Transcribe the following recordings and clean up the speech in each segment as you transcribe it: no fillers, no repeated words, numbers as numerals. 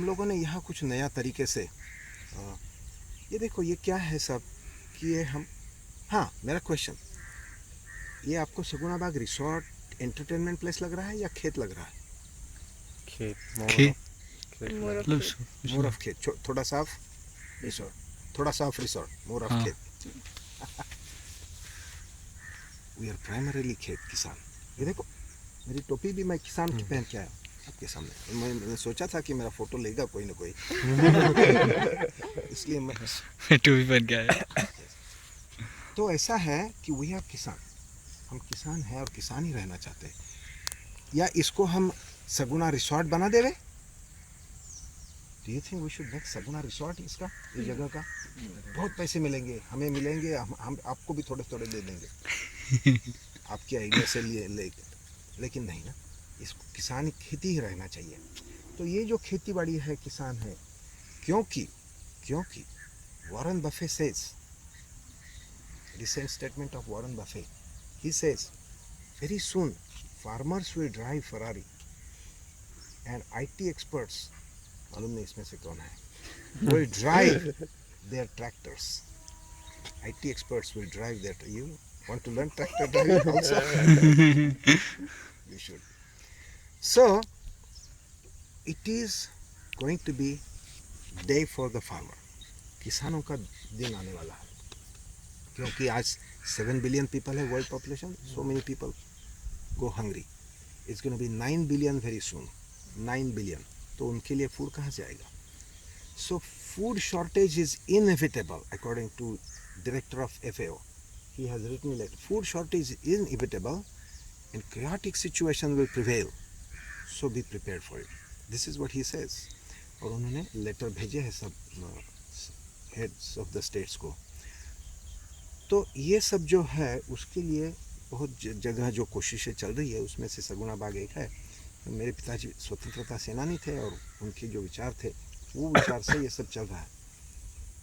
हम लोगों ने यहाँ कुछ नया तरीके से ये देखो ये क्या है सब कि ये हम हाँ मेरा क्वेश्चन, ये आपको सगुना बाग रिसोर्ट एंटरटेनमेंट प्लेस लग रहा है या खेत लग रहा है? खेत मोर ऑफ खेत, थोड़ा साफ रिसोर्ट, थोड़ा साफ रिसोर्ट, मोर ऑफ खेत। वी आर प्राइमरीली खेत किसान। ये देखो मेरी टोपी भी मैं किसान की पहन के आया आपके सामने। मैंने सोचा था कि मेरा फोटो लेगा कोई ना कोई इसलिए मैं टोपी पहन के आया। तो ऐसा है कि वी आर किसान, हम किसान हैं और किसान ही रहना चाहते हैं। या इसको हम सगुना रिसोर्ट बना देवे? Do you think we should make Saguna resort इसका, इस जगह का? बहुत पैसे मिलेंगे, हमें मिलेंगे, हम आपको भी थोड़े थोड़े दे देंगे आपके आइडिया से लेकिन नहीं ना, इसको किसान खेती ही रहना चाहिए। तो ये जो खेती बाड़ी है किसान है, क्योंकि Warren Buffett says, recent statement of Warren Buffett, he says very soon farmers will drive Ferrari and IT experts, मालूम नहीं इसमें से कौन है, will drive their tractors. IT experts will drive their. You want to learn tractor driving also? You should. So it is going to be day for the farmer. किसानों का दिन आने वाला है, क्योंकि आज 7 बिलियन पीपल है world population, so many people go hungry, it's gonna be 9 billion very soon, 9 billion. तो उनके लिए फूड कहाँ से आएगा? So food shortage is inevitable according to director of FAO, he has written letter, food shortage is inevitable and chaotic situation will prevail, so be prepared for it. This is what he says. और उन्होंने letter भेजे हैं सब heads of the states को। तो ये सब जो है उसके लिए बहुत जगह जो कोशिशें चल रही है, उसमें से सगुना बाग एक है। मेरे पिताजी स्वतंत्रता सेनानी थे और उनके जो विचार थे वो विचार से ये सब चल रहा है।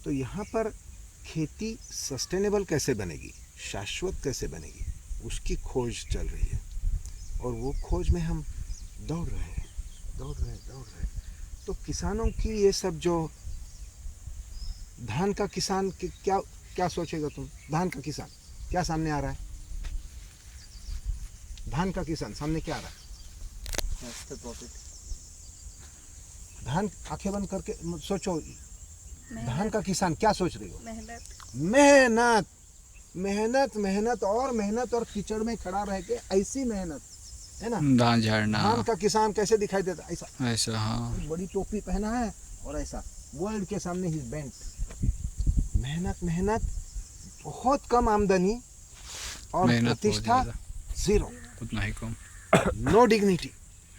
तो यहाँ पर खेती सस्टेनेबल कैसे बनेगी, शाश्वत कैसे बनेगी, उसकी खोज चल रही है और वो खोज में हम दौड़ रहे हैं। तो किसानों की ये सब जो धान का किसान क्या सोचेगा तुम? धान का किसान क्या सामने आ रहा है? धान का किसान सामने क्या आ रहा है? धान आंखें बंद करके सोचो, धान का किसान क्या सोच रही हो? मेहनत और कीचड़ में खड़ा रह के ऐसी मेहनत है ना। धान झाड़ना। धान का किसान कैसे दिखाई देता? ऐसा हाँ, बड़ी टोपी पहना है और ऐसा वर्ल्ड के सामने ही बेंट। मेहनत, बहुत कम आमदनी और प्रतिष्ठा जीरो, उतना ही कम, नो डिग्निटी,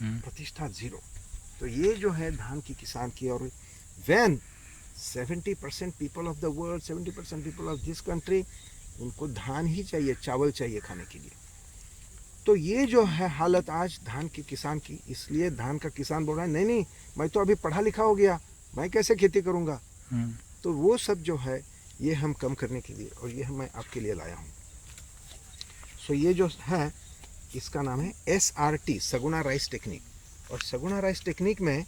प्रतिष्ठा जीरो। तो ये जो है धान की किसान की। और when 70% people of the world, 70% people of this country, उनको धान ही चाहिए, चावल चाहिए खाने के लिए। तो ये जो है हालत आज धान के किसान की, इसलिए धान का किसान बोल रहा है नहीं मैं तो अभी पढ़ा लिखा हो गया, मैं कैसे खेती करूँगा। तो वो सब जो है ये हम कम करने के लिए, और ये मैं आपके लिए लाया हूँ। सो ये जो है इसका नाम है SRT, सगुना राइस टेक्निक। और सगुना राइस टेक्निक में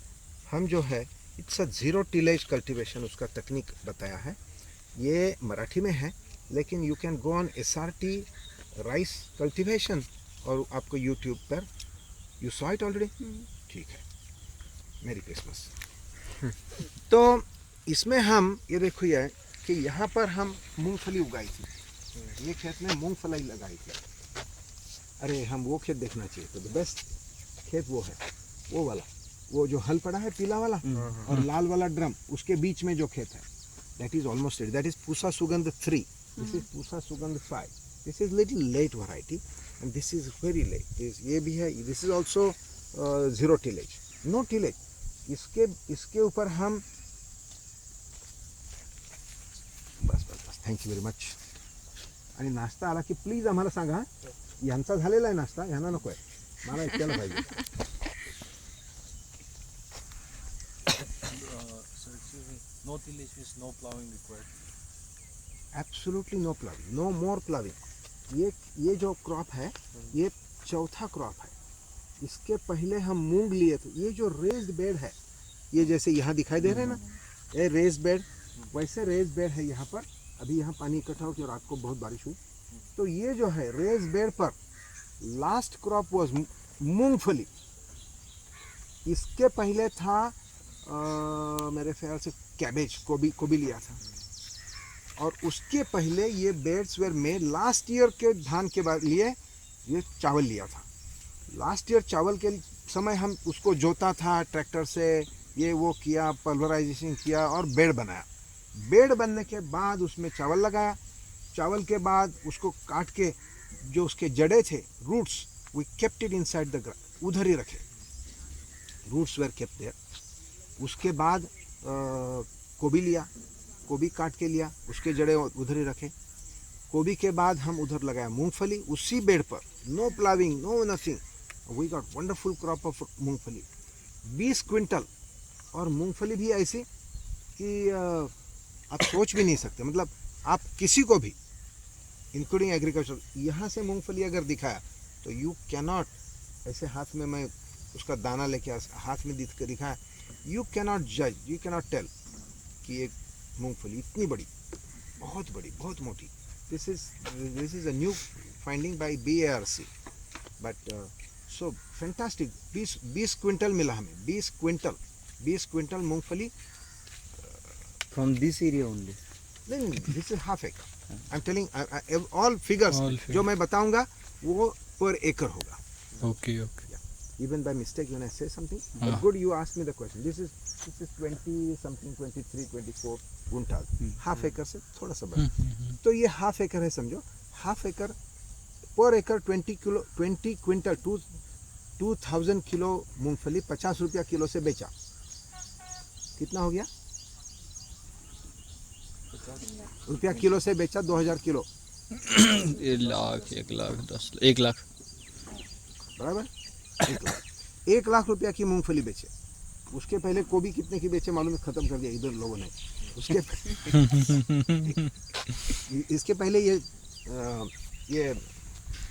हम जो है it's a zero tillage cultivation, उसका टेक्निक बताया है। ये मराठी में है, लेकिन you can go on SRT rice cultivation और आपको यूट्यूब पर, यू सॉ इट ऑलरेडी? ठीक है, मेरी क्रिसमस। तो इसमें हम ये देखो ये कि यहाँ पर हम मूंगफली उगाई थी, ये खेत में मूंगफली लगाई थी। अरे हम वो खेत देखना चाहिए, तो बेस्ट खेत वो है, वो वाला, वो जो हल पड़ा है पीला वाला और लाल वाला ड्रम, उसके बीच में जो खेत है, that is almost it, that is Pusa Sugandh 3, this is Pusa Sugandh 5, this is little late variety and this is very late. ये भी है, this is also zero tillage, no tillage. इसके ऊपर हम बस थँक्यू व्हेरी मच। आणि नाश्ता आला की प्लीज आम्हाला सांगा, यांचा झालेला आहे नाश्ता, यांना नको आहे, मला एकट्याला पाहिजे। No tillage means no plowing required. Absolutely no ploughing, no more plowing. ये जो क्रॉप है ये चौथा क्रॉप है। इसके पहले हम मूंग लिए थे। ये जो रेज्ड बेड है ये जैसे यहाँ दिखाई दे रहे हैं ना, ये रेस बेड, वैसे रेस बेड है यहाँ पर। अभी यहाँ पानी इकट्ठा हो, रात को बहुत बारिश हुई, तो ये जो है रेस बेड पर लास्ट क्रॉप वाज मूंगफली। इसके पहले था मेरे ख्याल से कैबेज, कोबी लिया था, और उसके पहले ये बेड्स वेर में लास्ट ईयर के धान के बाद लिए ये चावल लिया था। लास्ट ईयर चावल के समय हम उसको जोता था ट्रैक्टर से, ये वो किया, पल्वराइजेशन किया और बेड बनाया। बेड बनने के बाद उसमें चावल लगाया, चावल के बाद उसको काट के जो उसके जड़े थे, roots, we kept it inside the ground, उधर ही रखे, रूट्स वेर केप्ट देयर। उसके बाद कोबी लिया, कोबी काट के लिया, उसके जड़े उधर ही रखे। कोबी के बाद हम उधर लगाया मूंगफली, उसी बेड पर, no ploughing, no nothing, we got wonderful crop of मूंगफली, 20 क्विंटल। और मूंगफली भी ऐसी कि आप सोच भी नहीं सकते, मतलब आप किसी को भी इंक्लूडिंग एग्रीकल्चर, यहाँ से मूंगफली अगर दिखाया तो यू कैनॉट, ऐसे हाथ में मैं उसका दाना लेके हाथ में दिखाया, यू कैनॉट जज, यू कैनॉट टेल कि एक मूंगफली इतनी बड़ी, बहुत बड़ी, बहुत मोटी। This is a new finding by BARC, but so fantastic. 20 quintal मिला हमें, 20 क्विंटल मूंगफली। From this area only. नहीं, दिस इज हाफ एकड़। I am telling all figures जो मैं बताऊंगा वो पर एकड़ होगा। Okay okay. Even by mistake when I say something, हाँ. but good you asked me the question. This is 20 something, 23, 24 गुंठाल, half एकड़ से थोड़ा सा बड़ा। तो ये हाफ एकड़ है, समझो हाफ एकड़, पर एकड़ 20 क्विंटल, 2000 किलो मूंगफली 50 रुपया किलो से बेचा। कितना हो गया? रुपया किलो से बेचा, 2000 किलो, 1 लाख बराबर। 1 लाख रुपया की मूंगफली बेचे। उसके पहले कोबी कितने की बेचे मालूम है? खत्म कर दिया इधर लोगों ने। उसके इसके पहले ये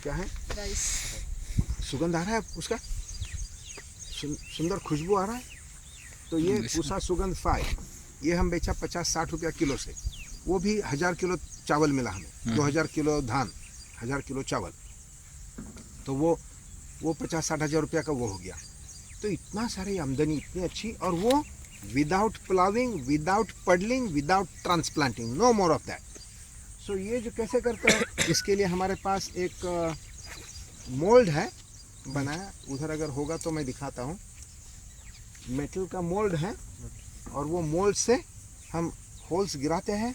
क्या है, राइस, सुगंध आ रहा है उसका, सुंदर खुशबू आ रहा है। तो ये पूसा सुगंध 5, ये हम बेचा 50-60 रुपया किलो से। वो भी 1000 किलो चावल मिला हमें, 2000 किलो धान, 1000 किलो चावल, तो वो 50-60 हज़ार रुपया का वो हो गया। तो इतना सारी आमदनी, इतनी अच्छी, और वो without plowing, without puddling, without transplanting, no more of that. So ये जो कैसे करते हैं, इसके लिए हमारे पास एक मोल्ड है बनाया, उधर अगर होगा तो मैं दिखाता हूँ। मेटल का मोल्ड है, और वो मोल्ड से हम होल्स गिराते हैं,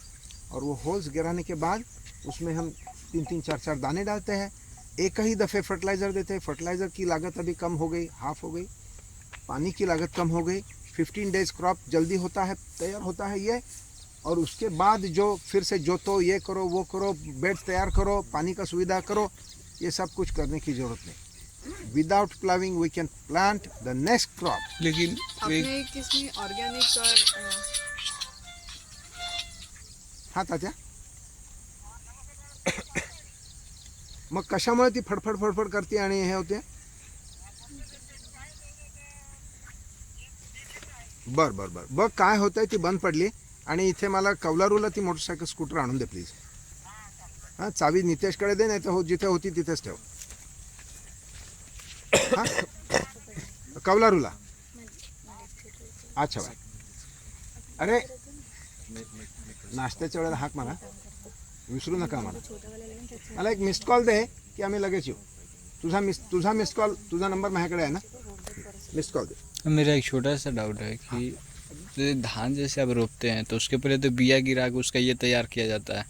और वो होल्स गिराने के बाद उसमें हम 3-3, 4-4 दाने डालते हैं। एक ही दफ़े फर्टिलाइज़र देते हैं। फर्टिलाइज़र की लागत अभी कम हो गई, हाफ हो गई। पानी की लागत कम हो गई। 15 डेज क्रॉप जल्दी होता है, तैयार होता है ये। और उसके बाद जो फिर से जोतो, ये करो, वो करो, बेड तैयार करो, पानी का सुविधा करो, ये सब कुछ करने की ज़रूरत नहीं। Without ploughing we can plant the next crop. लेकिन आपने किसमें ऑर्गेनिक और हाँ तात्या, मग कशामुळे ती फडफड करते आणि हे होते? बघ काय होतंय, ती बंद पडली, आणि इथे मला कौलारूला ती मोटरसायकल स्कूटर आणून दे प्लीज। हां, चावी नितेशकडे दे, नाही तर जिथे होती तिथेच ठेव। हां, कौलारूला। अच्छा बाय। अरे नाश्त्याच्या वेळेला हाक मारा, विसरू नका मला एक मिस्ड कॉल दे की आम्ही लगेच येऊ। तुझा मिस्ड कॉल, तुझा नंबर माझ्याकडे आहे ना, मिस्ड कॉल दे। मेरा एक छोटा सा डाउट है कि जैसे धान जैसे आप रोपते हैं तो उसके पहले तो बिया गिरा के उसका ये तैयार किया जाता है,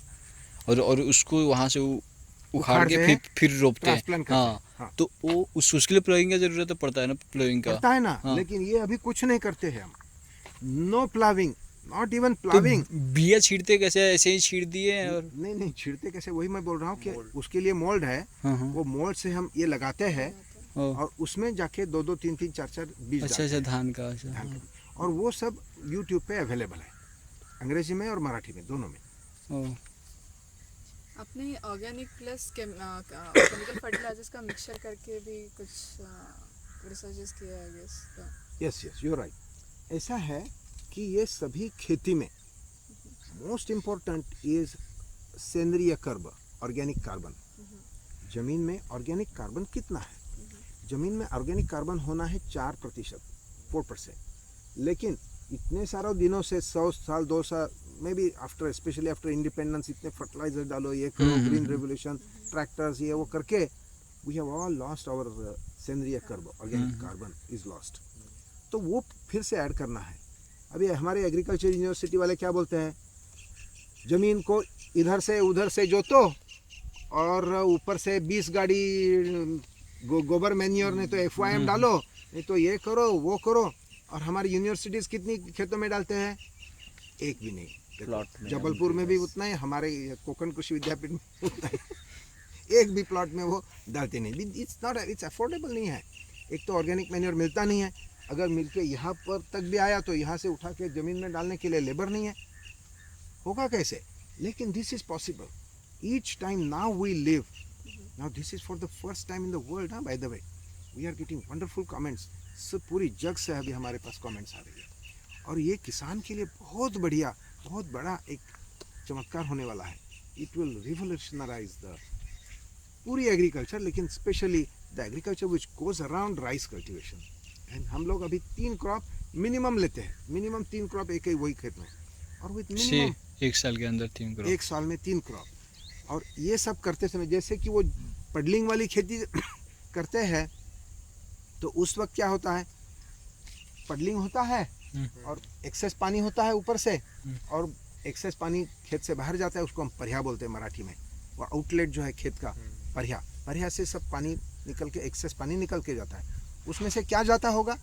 और उसको वहाँ से उखाड़ के फिर रोपते हैं। ट्रांसप्लांट करते हैं। हाँ, तो वो उसके लिए प्लोइंग का जरूरत तो पड़ता है ना, प्लोइंग का पड़ता है ना। हाँ। लेकिन ये अभी कुछ नहीं करते हैं हम, नो प्लाविंग, नॉट इवन तो प्लाविंग। बिया छींटते कैसे, ऐसे ही छींट दिए और नहीं छिड़ते कैसे, वही मैं बोल रहा हूँ कि उसके लिए मोल्ड है। हाँ, हाँ। वो मोल्ड से हम ये लगाते हैं, और उसमें जाके 2-2, 3-3, 4-4 बीज अच्छा डालते हैं। धान का, अच्छा धान का। और वो सब यूट्यूब पे अवेलेबल है, अंग्रेजी में और मराठी में, दोनों में। हाँ। अपने ऑर्गेनिक प्लस केमिकल फर्टिलाइजर्स का मिक्सचर करके भी कुछ रिसर्चेस किया है, I guess. Yes you right. ऐसा है कि ये सभी खेती में मोस्ट इम्पोर्टेंट इज सेंद्रीय कर्ब, ऑर्गेनिक कार्बन। जमीन में ऑर्गेनिक कार्बन कितना है? जमीन में ऑर्गेनिक कार्बन होना है 4%, 4%। लेकिन इतने सारे दिनों से 100 साल 2 साल में भी आफ्टर, स्पेशली आफ्टर इंडिपेंडेंस, इतने फर्टिलाइजर डालो, ये करो, ग्रीन रेवोल्यूशन, ट्रैक्टर्स, ये वो करके we have all lost our सेंद्रीय कर्ब, ऑर्गेनिक कार्बन इज लॉस्ट। तो वो फिर से ऐड करना है। अभी हमारे एग्रीकल्चर यूनिवर्सिटी वाले क्या बोलते हैं, जमीन को इधर से उधर से जोतो और ऊपर से 20 गाड़ी गोबर मैन्योर, नहीं तो FYM डालो, नहीं तो ये करो वो करो। और हमारी यूनिवर्सिटीज़ कितनी खेतों में डालते हैं? एक भी नहीं। प्लॉट में जबलपुर में भी उतना ही, हमारे कोकण कृषि विद्यापीठ में उतना ही। एक भी प्लॉट में वो डालते नहीं। इट्स नॉट, इट्स अफोर्डेबल नहीं है। एक तो ऑर्गेनिक मैन्योर मिलता नहीं है, अगर मिल के यहाँ पर तक भी आया तो यहाँ से उठा के ज़मीन में डालने के लिए लेबर नहीं है, होगा कैसे? लेकिन this is possible each time now we live. Now this is for the first time in the world. हाँ, by the way we are getting wonderful comments, सब पूरी जग से अभी हमारे पास कमेंट्स आ रही है। और ये किसान के लिए बहुत बढ़िया, बहुत बड़ा एक चमत्कार होने वाला है। इट विल रिवोल्यूशनराइज द पूरी एग्रीकल्चर, लेकिन specially the agriculture which goes around rice cultivation. And हम लोग अभी 3 क्रॉप मिनिमम लेते हैं, मिनिमम 3 क्रॉप एक ही वही खेत में, और विथ मिनिमम एक साल के अंदर 3 करोड़। एक साल में 3 क्रॉप। और ये सब करते समय जैसे कि वो पडलिंग वाली खेती करते हैं, तो उस वक्त क्या होता है, पडलिंग होता है और एक्सेस पानी होता है ऊपर से, और एक्सेस पानी खेत से बाहर जाता है, उसको हम परिहा बोलते हैं मराठी में। वो आउटलेट जो है खेत का, परिहा, परिहा से सब पानी निकल के, एक्सेस पानी निकल के जाता है। उसमें से क्या जाता होगा?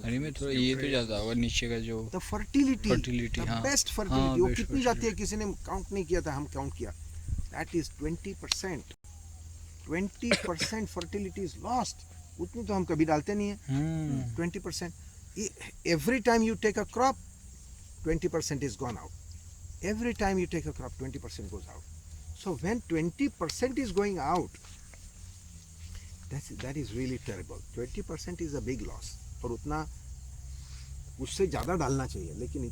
अरे में थोड़ा ये तो जाता होगा नीचे का जो द फर्टिलिटी, फर्टिलिटी, द हाँ बेस्ट हाँ, फर्टिलिटी। वो best कितनी जाती है किसी ने काउंट नहीं किया था, हम काउंट किया। That is 20%। 20% fertility is lost. उतनी तो हम कभी डालते नहीं है। 20%। Every time you take a crop, 20% is gone out. Every time you take a crop, 20% goes out. So when 20% is going out, that is really terrible. 20% is a big loss. और उतना, उससे ज़्यादा डालना चाहिए, लेकिन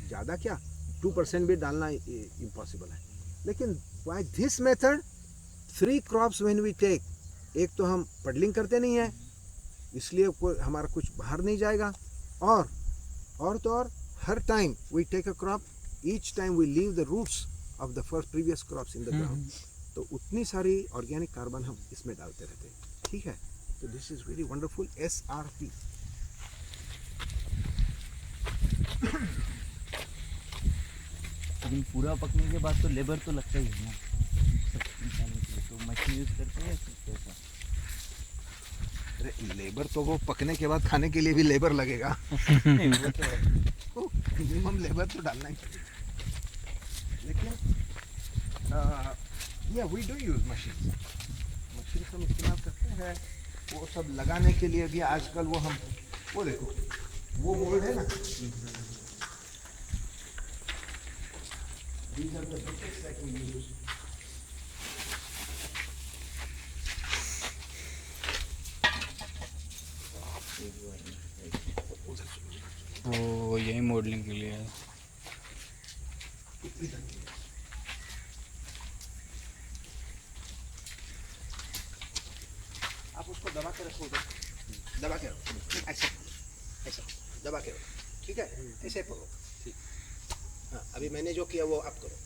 ज़्यादा क्या, 2% भी डालना इम्पॉसिबल है। लेकिन by this method, 3 crops when we take, एक तो हम पडलिंग करते नहीं है, इसलिए हमारा कुछ बाहर नहीं जाएगा, और तो और हर time we take a crop, each time we leave the roots of the previous crops in the ground. तो उतनी सारी ऑर्गेनिक कार्बन हम इसमें डालते रहते हैं। ठीक है, तो this is very wonderful. SRP। लेकिन पूरा पकने के बाद तो लेबर तो लगता ही है ना सब निकालने के लिए, तो मशीन यूज करते हैं कैसा? अरे लेबर तो वो पकने के बाद खाने के लिए भी लेबर लगेगा। नहीं वो तो है। मिनिमम लेबर तो डालना ही चाहिए। लेकिन या वी डू यूज मशीन हम इस्तेमाल करते हैं। वो सब लगाने के लिए भी आजकल वो हम, वो देखो वो मोल्ड है ना, these are the buckets that we use. वो यही मॉडलिंग के लिए है। आप उसको दबा के रखो उधर, दबा के रखो, ऐसे ऐसे दबा के रखो, ठीक है, ऐसे पकड़ो। ठीक, हाँ, अभी मैंने जो किया वो आप करो।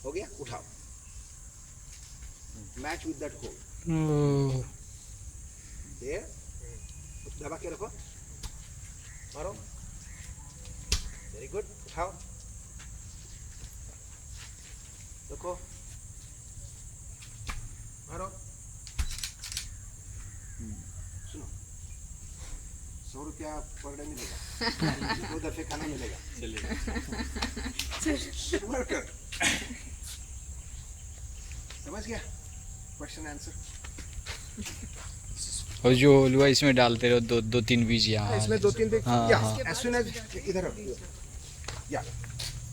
हो गया, उठाओ, match with that hole there, दबा के रखो, मारो, वेरी गुड, उठाओ, देखो, मारो। सुनो, 100 रुपया पर डे मिलेगा, 2 दफे खाना मिलेगा। वर्कर समझ गया? Question answer. और जो हलवा इसमें डालते रहो, 2-3 बीज यहाँ, इसमें 2-3 देख, हाँ, या हाँ। as soon as इधर रखो, या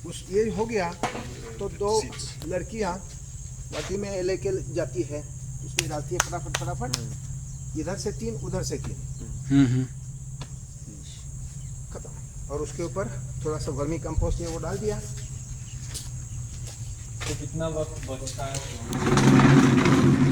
उस ये हो गया तो 2 लड़कियां वाटी में लेके जाती है, उसमें डालती है फटाफट, इधर से 3 उधर से 3, और उसके ऊपर थोड़ा सा वर्मी कंपोस्ट ये वो डाल दिया। तो कितना वक्त बचता है?